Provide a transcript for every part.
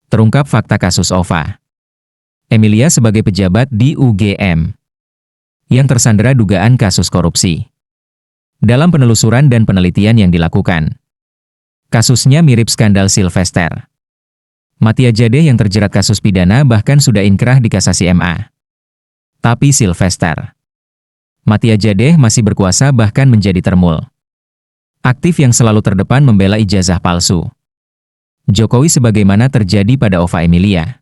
Terungkap fakta kasus OVA. Emilia sebagai pejabat di UGM yang tersandera dugaan kasus korupsi. Dalam penelusuran dan penelitian yang dilakukan, kasusnya mirip skandal Sylvester. Matia Jadeh yang terjerat kasus pidana bahkan sudah inkrah di kasasi MA. Tapi Sylvester, Matia Jadeh masih berkuasa bahkan menjadi termul. Aktif yang selalu terdepan membela ijazah palsu Jokowi sebagaimana terjadi pada OVA Emilia,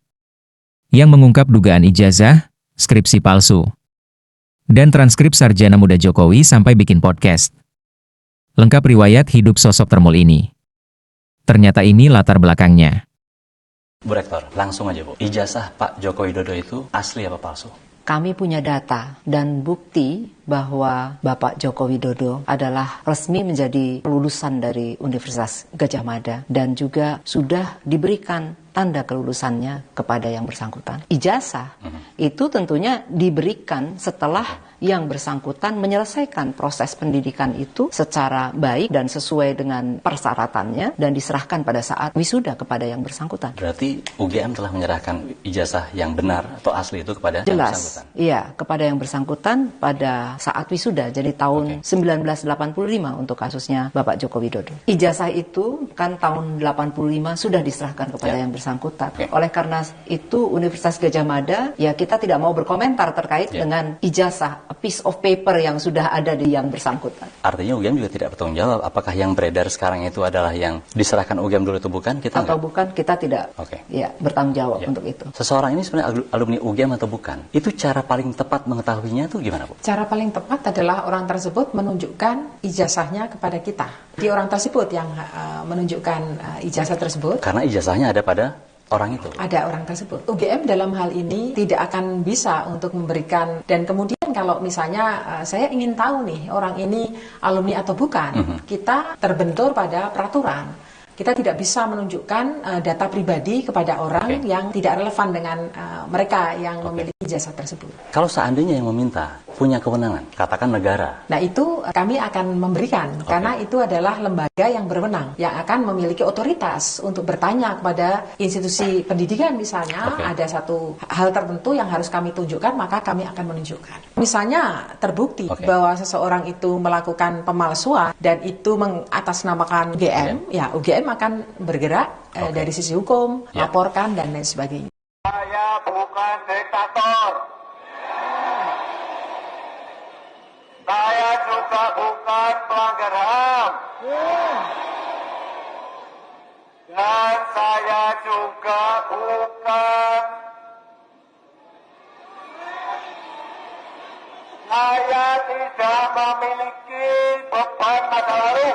yang mengungkap dugaan ijazah, skripsi palsu, dan transkrip sarjana muda Jokowi sampai bikin podcast. Lengkap riwayat hidup sosok termul ini. Ternyata ini latar belakangnya. Bu Rektor, langsung aja Bu. Ijazah Pak Joko Widodo itu asli apa palsu? Kami punya data dan bukti bahwa Bapak Joko Widodo adalah resmi menjadi lulusan dari Universitas Gadjah Mada dan juga sudah diberikan tanda kelulusannya kepada yang bersangkutan. Ijazah itu tentunya diberikan setelah yang bersangkutan menyelesaikan proses pendidikan itu secara baik dan sesuai dengan persyaratannya dan diserahkan pada saat wisuda kepada yang bersangkutan. Berarti UGM telah menyerahkan ijazah yang benar atau asli itu kepada yang bersangkutan? Iya, kepada yang bersangkutan pada saat wisuda, jadi tahun 1985 untuk kasusnya Bapak Joko Widodo. Ijazah itu kan tahun 85 sudah diserahkan kepada yang bersangkutan. Oleh karena itu Universitas Gadjah Mada, ya kita tidak mau berkomentar terkait dengan ijazah, a piece of paper yang sudah ada di yang bersangkutan. Artinya UGM juga tidak bertanggung jawab apakah yang beredar sekarang itu adalah yang diserahkan UGM dulu itu bukan? Kita atau bukan, kita tidak bertanggung jawab untuk itu. Seseorang ini sebenarnya alumni UGM atau bukan? Itu cara paling tepat mengetahuinya itu gimana Bu? Cara paling tepat adalah orang tersebut menunjukkan ijazahnya kepada kita. Jadi orang tersebut yang menunjukkan ijazah tersebut. Karena ijazahnya ada pada orang itu? Ada orang tersebut. UGM dalam hal ini tidak akan bisa untuk memberikan, dan kemudian kalau misalnya saya ingin tahu nih orang ini alumni atau bukan, kita terbentur pada peraturan. Kita tidak bisa menunjukkan data pribadi kepada orang yang tidak relevan dengan mereka yang memiliki jasa tersebut. Kalau seandainya yang meminta punya kewenangan, katakan negara. Nah itu kami akan memberikan, karena itu adalah lembaga yang berwenang, yang akan memiliki otoritas untuk bertanya kepada institusi pendidikan misalnya, ada satu hal tertentu yang harus kami tunjukkan, maka kami akan menunjukkan. Misalnya terbukti bahwa seseorang itu melakukan pemalsuan dan itu mengatasnamakan UGM, ya UGM akan bergerak dari sisi hukum, laporkan dan lain sebagainya. Saya bukan diktator. Saya juga bukan pelanggar HAM. Dan saya juga bukan. Saya tidak memiliki beban masa lalu.